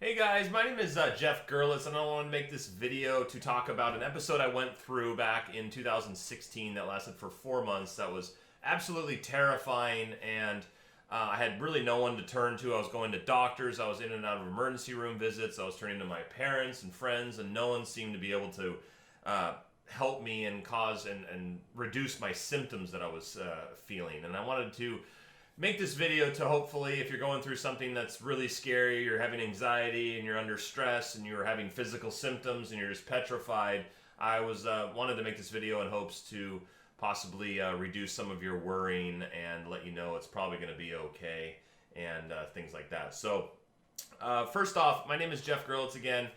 Hey guys, my name is Jeff Gerlitz, and I want to make this video to talk about an episode I went through back in 2016 that lasted for 4 months. That was absolutely terrifying, and I had really no one to turn to. I was going to doctors, I was in and out of emergency room visits, I was turning to my parents and friends, and no one seemed to be able to help me and cause and reduce my symptoms that I was feeling. And I wanted to make this video to hopefully, if you're going through something that's really scary, you're having anxiety and you're under stress and you're having physical symptoms and you're just petrified, I was wanted to make this video in hopes to possibly reduce some of your worrying and let you know it's probably going to be okay and things like that. So first off, my name is Jeff Gerlitz again.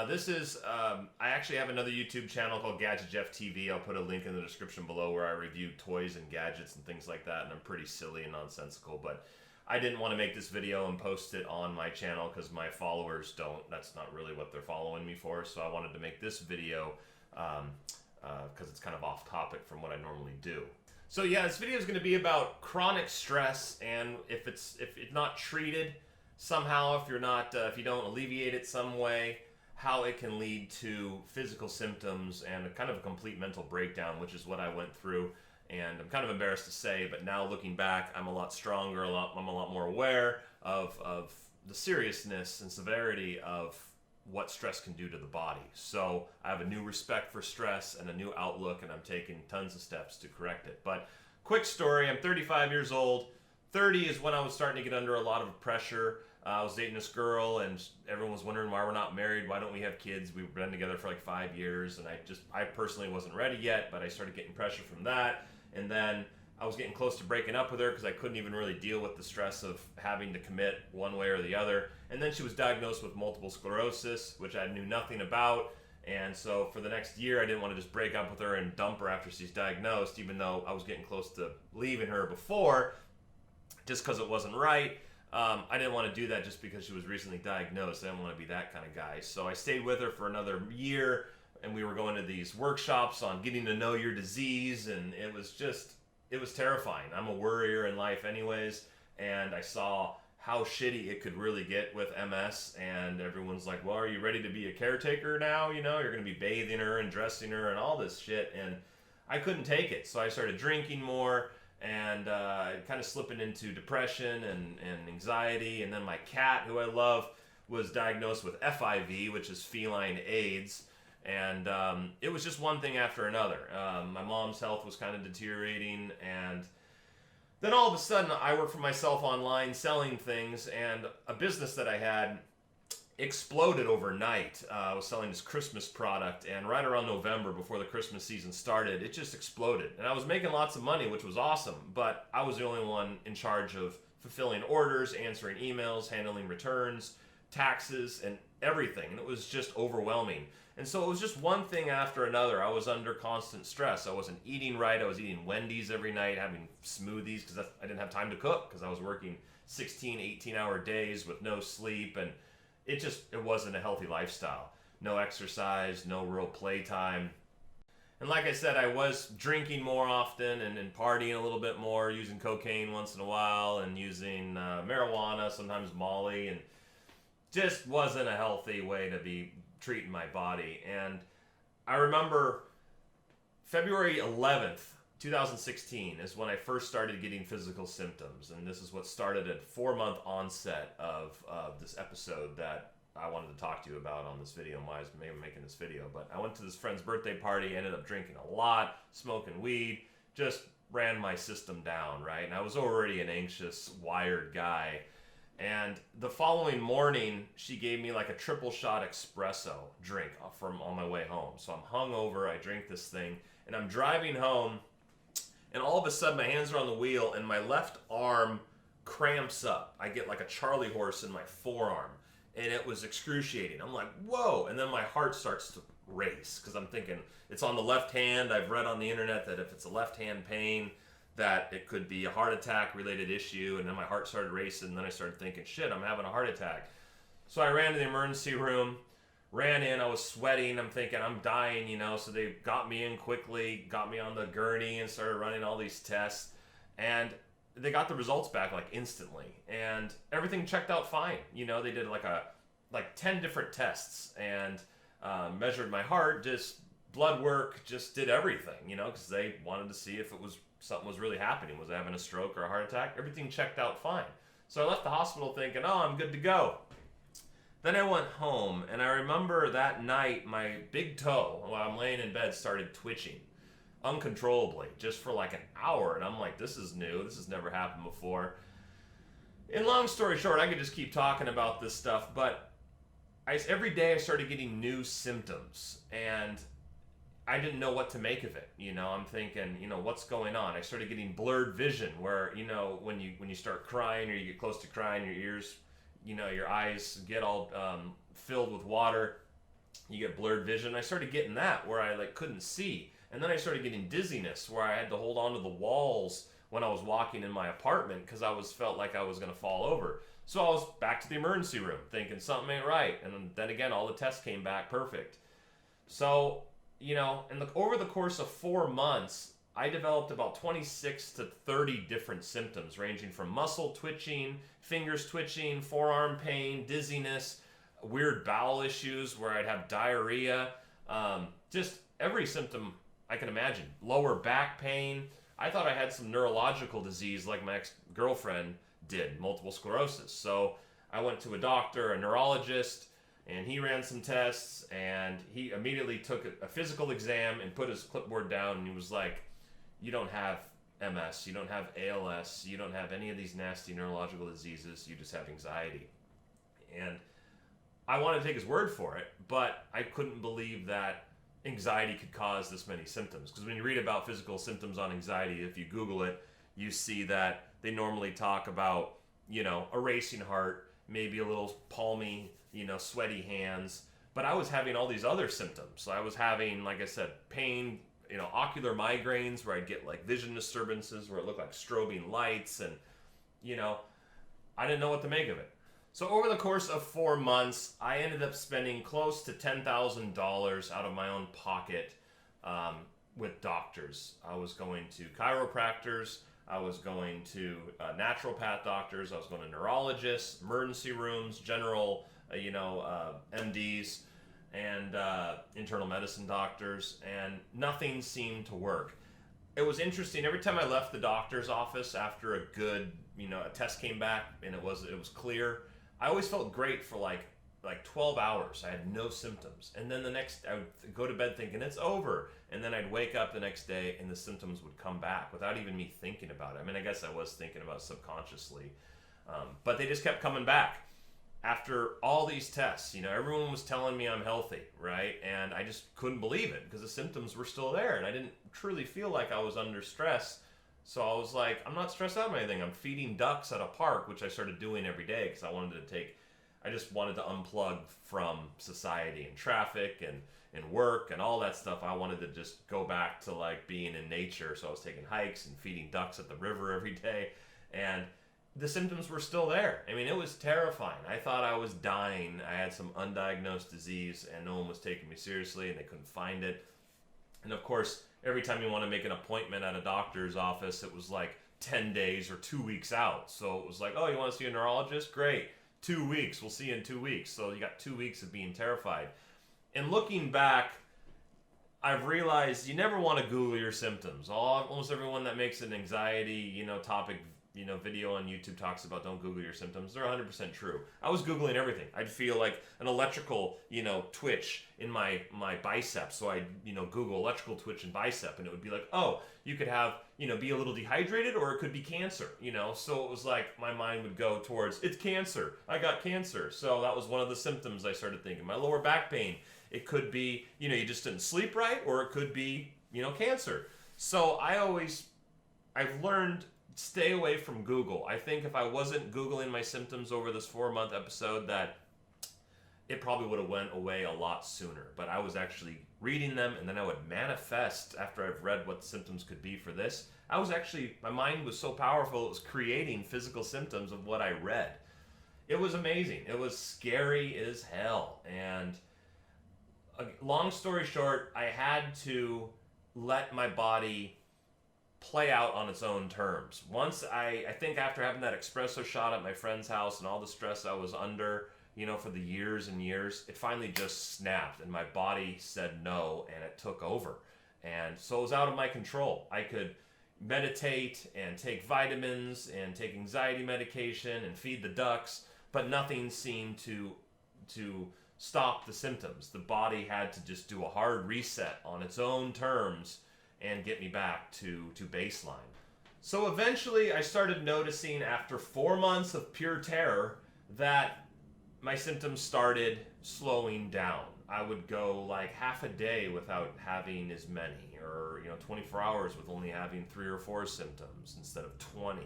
This is, I actually have another YouTube channel called Gadget Jeff TV. I'll put a link in the description below where I review toys and gadgets and things like that, and I'm pretty silly and nonsensical, but I didn't want to make this video and post it on my channel because my followers don't, that's not really what they're following me for, so I wanted to make this video because it's kind of off topic from what I normally do. So yeah, this video is going to be about chronic stress, and if it's not treated somehow, if you don't alleviate it some way, how it can lead to physical symptoms and a kind of a complete mental breakdown, which is what I went through. And I'm kind of embarrassed to say, but now looking back, I'm a lot stronger, I'm a lot more aware of the seriousness and severity of what stress can do to the body. So I have a new respect for stress and a new outlook, and I'm taking tons of steps to correct it. But quick story, I'm 35 years old. 30 is when I was starting to get under a lot of pressure. I was dating this girl, and everyone was wondering why we're not married, why don't we have kids. We've been together for like 5 years, and I personally wasn't ready yet, but I started getting pressure from that. And then I was getting close to breaking up with her because I couldn't even really deal with the stress of having to commit one way or the other. And then she was diagnosed with multiple sclerosis, which I knew nothing about. And so for the next year, I didn't want to just break up with her and dump her after she's diagnosed, even though I was getting close to leaving her before, just because it wasn't right. I didn't want to do that just because she was recently diagnosed. I didn't want to be that kind of guy. So I stayed with her for another year, and we were going to these workshops on getting to know your disease, and it was terrifying. I'm a worrier in life anyways, and I saw how shitty it could really get with MS, and everyone's like, well, are you ready to be a caretaker now? You know, you're going to be bathing her and dressing her and all this shit, and I couldn't take it. So I started drinking more, and kind of slipping into depression and anxiety. And then my cat, who I love, was diagnosed with FIV, which is feline AIDS. And it was just one thing after another. My mom's health was kind of deteriorating, and then all of a sudden I worked for myself online selling things, and a business that I had exploded overnight. I was selling this Christmas product, and right around November, before the Christmas season started, it just exploded. And I was making lots of money, which was awesome, but I was the only one in charge of fulfilling orders, answering emails, handling returns, taxes, and everything. And it was just overwhelming. And so it was just one thing after another. I was under constant stress. I wasn't eating right. I was eating Wendy's every night, having smoothies because I didn't have time to cook because I was working 16, 18-hour days with no sleep, and it wasn't a healthy lifestyle. No exercise, no real playtime. And like I said, I was drinking more often and partying a little bit more, using cocaine once in a while, and using marijuana, sometimes Molly, and just wasn't a healthy way to be treating my body. And I remember February 11th, 2016 is when I first started getting physical symptoms, and this is what started a 4-month onset of this episode that I wanted to talk to you about on this video, and why I was making this video. But I went to this friend's birthday party, ended up drinking a lot, smoking weed, just ran my system down, right? And I was already an anxious, wired guy. And the following morning, she gave me like a triple shot espresso drink from on my way home. So I'm hungover, I drink this thing, and I'm driving home, and all of a sudden my hands are on the wheel and my left arm cramps up. I get like a Charlie horse in my forearm, and it was excruciating. I'm like, whoa. And then my heart starts to race because I'm thinking it's on the left hand. I've read on the internet that if it's a left hand pain, that it could be a heart attack related issue. And then my heart started racing, and then I started thinking, shit, I'm having a heart attack. So I ran to the emergency room, ran in, I was sweating, I'm thinking I'm dying, you know, so they got me in quickly, got me on the gurney and started running all these tests, and they got the results back like instantly, and everything checked out fine. You know, they did like a like 10 different tests and measured my heart, just blood work, just did everything, because they wanted to see if it was something was really happening. Was I having a stroke or a heart attack? Everything checked out fine. So I left the hospital thinking, oh, I'm good to go. Then I went home, and I remember that night my big toe, while I'm laying in bed, started twitching uncontrollably just for like an hour. And I'm like, this is new. This has never happened before. In long story short, I could just keep talking about this stuff, but every day I started getting new symptoms, and I didn't know what to make of it. I'm thinking, what's going on? I started getting blurred vision where, when you start crying or you get close to crying, your ears, your eyes get all filled with water. You get blurred vision. I started getting that where I couldn't see. And then I started getting dizziness where I had to hold on to the walls when I was walking in my apartment because felt like I was going to fall over. So I was back to the emergency room thinking something ain't right. And then again, all the tests came back perfect. So, over the course of 4 months, I developed about 26 to 30 different symptoms ranging from muscle twitching, fingers twitching, forearm pain, dizziness, weird bowel issues where I'd have diarrhea, just every symptom I can imagine. Lower back pain. I thought I had some neurological disease like my ex-girlfriend did, multiple sclerosis. So I went to a doctor, a neurologist, and he ran some tests, and he immediately took a physical exam and put his clipboard down, and he was like, you don't have MS, you don't have ALS, you don't have any of these nasty neurological diseases, you just have anxiety. And I wanted to take his word for it, but I couldn't believe that anxiety could cause this many symptoms. Because when you read about physical symptoms on anxiety, if you Google it, you see that they normally talk about, a racing heart, maybe a little palmy, sweaty hands. But I was having all these other symptoms. So I was having, like I said, pain, ocular migraines where I'd get vision disturbances where it looked like strobing lights, and, I didn't know what to make of it. So over the course of 4 months, I ended up spending close to $10,000 out of my own pocket with doctors. I was going to chiropractors, I was going to naturopath doctors, I was going to neurologists, emergency rooms, general, MDs, and internal medicine doctors, and nothing seemed to work. It was interesting. Every time I left the doctor's office after a good, a test came back and it was clear, I always felt great for like 12 hours. I had no symptoms. And then I would go to bed thinking it's over. And then I'd wake up the next day and the symptoms would come back without even me thinking about it. I mean, I guess I was thinking about it subconsciously. But they just kept coming back. After all these tests, everyone was telling me I'm healthy, right? And I just couldn't believe it because the symptoms were still there. And I didn't truly feel like I was under stress. So I was like, I'm not stressed out about anything. I'm feeding ducks at a park, which I started doing every day because I just wanted to unplug from society and traffic and work and all that stuff. I wanted to just go back to being in nature. So I was taking hikes and feeding ducks at the river every day. And the symptoms were still there. I mean, it was terrifying. I thought I was dying. I had some undiagnosed disease and no one was taking me seriously and they couldn't find it. And of course, every time you want to make an appointment at a doctor's office, it was 10 days or 2 weeks out. So it was oh, you want to see a neurologist? Great. 2 weeks. We'll see you in 2 weeks. So you got 2 weeks of being terrified. And looking back, I've realized you never want to Google your symptoms. Almost everyone that makes an anxiety, topic, video on YouTube talks about don't Google your symptoms. They're 100% true. I was Googling everything. I'd feel like an electrical, twitch in my biceps. So I'd, Google electrical twitch in bicep, and it would be oh, you could have, be a little dehydrated, or it could be cancer, So it was my mind would go towards, it's cancer. I got cancer. So that was one of the symptoms I started thinking. My lower back pain, it could be, you just didn't sleep right, or it could be, cancer. So I've learned, stay away from Google. I think if I wasn't Googling my symptoms over this 4-month episode, that it probably would have went away a lot sooner. But I was actually reading them, and then I would manifest after I've read what the symptoms could be for this. My mind was so powerful, it was creating physical symptoms of what I read. It was amazing. It was scary as hell. And long story short, I had to let my body play out on its own terms. Once I think after having that espresso shot at my friend's house and all the stress I was under, for the years and years, it finally just snapped and my body said no and it took over. And so it was out of my control. I could meditate and take vitamins and take anxiety medication and feed the ducks, but nothing seemed to stop the symptoms. The body had to just do a hard reset on its own terms and get me back to baseline. So eventually I started noticing after 4 months of pure terror that my symptoms started slowing down. I would go like half a day without having as many, or 24 hours with only having 3 or 4 symptoms instead of 20.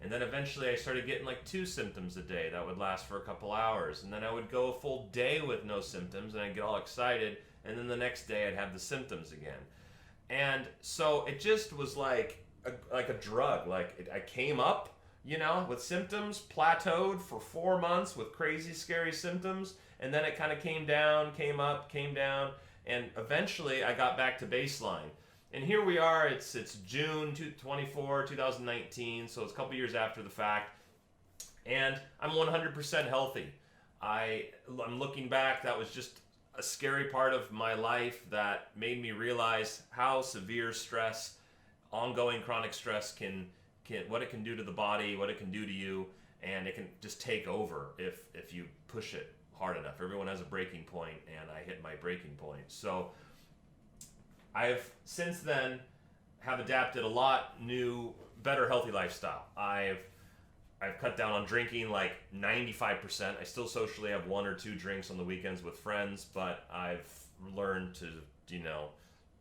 And then eventually I started getting like 2 symptoms a day that would last for a couple hours. And then I would go a full day with no symptoms and I'd get all excited. And then the next day I'd have the symptoms again. And so it just was like a drug. I came up, with symptoms, plateaued for 4 months with crazy, scary symptoms. And then it kind of came down, came up, came down. And eventually I got back to baseline. And here we are, it's June 24, 2019, so it's a couple years after the fact, and I'm 100% healthy. I'm looking back, that was just a scary part of my life that made me realize how severe stress, ongoing chronic stress what it can do to the body, what it can do to you, and it can just take over if you push it hard enough. Everyone has a breaking point, and I hit my breaking point. So I've since then have adapted a lot new, better, healthy lifestyle. I've cut down on drinking like 95%. I still socially have 1 or 2 drinks on the weekends with friends, but I've learned to,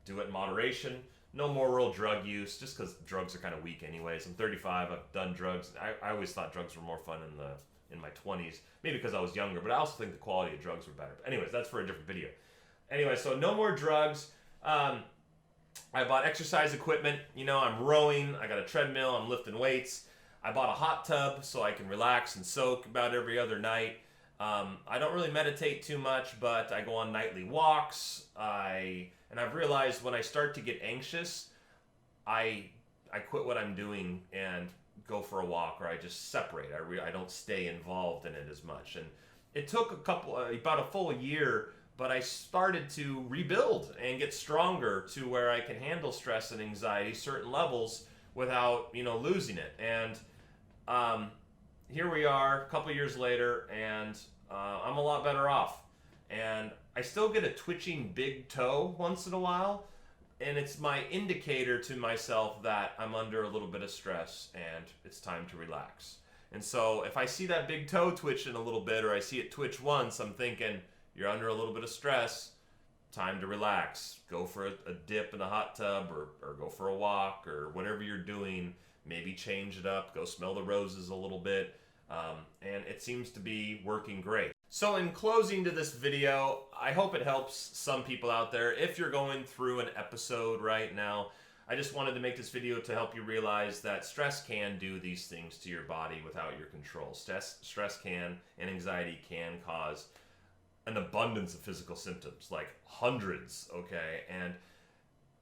do it in moderation. No more real drug use, just because drugs are kind of weak anyways. I'm 35, I've done drugs. I always thought drugs were more fun in my 20s, maybe because I was younger, but I also think the quality of drugs were better. But anyways, that's for a different video. Anyway, so no more drugs. I bought exercise equipment. I'm rowing. I got a treadmill. I'm lifting weights. I bought a hot tub so I can relax and soak about every other night. I don't really meditate too much, but I go on nightly walks. And I've realized when I start to get anxious, I quit what I'm doing and go for a walk, or I just separate. I don't stay involved in it as much. And it took about a full year, but I started to rebuild and get stronger to where I can handle stress and anxiety, certain levels, without, losing it. And here we are a couple years later, and I'm a lot better off. And I still get a twitching big toe once in a while, and it's my indicator to myself that I'm under a little bit of stress and it's time to relax. And so if I see that big toe twitching a little bit, or I see it twitch once, I'm thinking, you're under a little bit of stress, time to relax. Go for a dip in the hot tub, or go for a walk, or whatever you're doing. Maybe change it up, go smell the roses a little bit. And it seems to be working great. So in closing to this video, I hope it helps some people out there. If you're going through an episode right now, I just wanted to make this video to help you realize that stress can do these things to your body without your control. Stress can, and anxiety can cause an abundance of physical symptoms, like hundreds, okay? And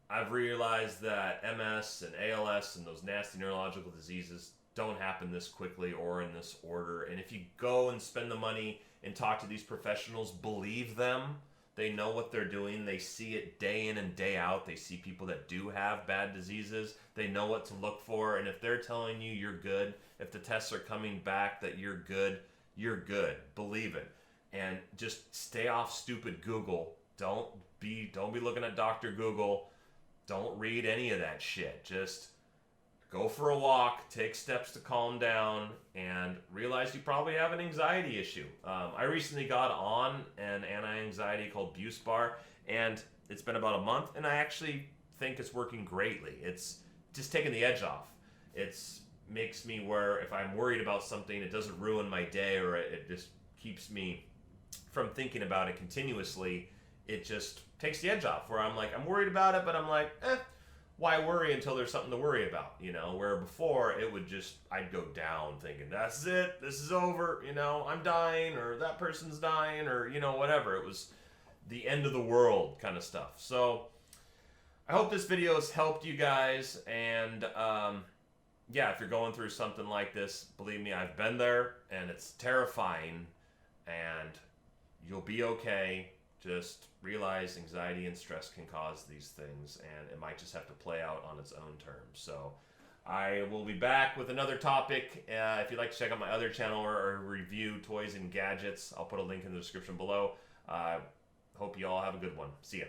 I've realized that MS and ALS and those nasty neurological diseases don't happen this quickly or in this order. And if you go and spend the money and talk to these professionals, believe them. They know what they're doing. They see it day in and day out. They see people that do have bad diseases. They know what to look for. And if they're telling you you're good, if the tests are coming back that you're good, you're good. Believe it. And just stay off stupid Google. Don't be looking at Dr. Google. Don't read any of that shit. Just go for a walk, take steps to calm down, and realize you probably have an anxiety issue. I recently got on an anti-anxiety called Buspar, and it's been about a month, and I actually think it's working greatly. It's just taking the edge off. It makes me where if I'm worried about something, it doesn't ruin my day, or it just keeps me from thinking about it continuously. It just takes the edge off, where I'm like, I'm worried about it, but I'm like, why worry until there's something to worry about, where before it would just, I'd go down thinking, that's it, this is over, I'm dying, or that person's dying, or, whatever. It was the end of the world kind of stuff. So I hope this video has helped you guys, and yeah, if you're going through something like this, believe me, I've been there, and it's terrifying, and you'll be okay. Just realize anxiety and stress can cause these things, and it might just have to play out on its own terms. So I will be back with another topic. If you'd like to check out my other channel or review toys and gadgets, I'll put a link in the description below. Hope you all have a good one. See ya.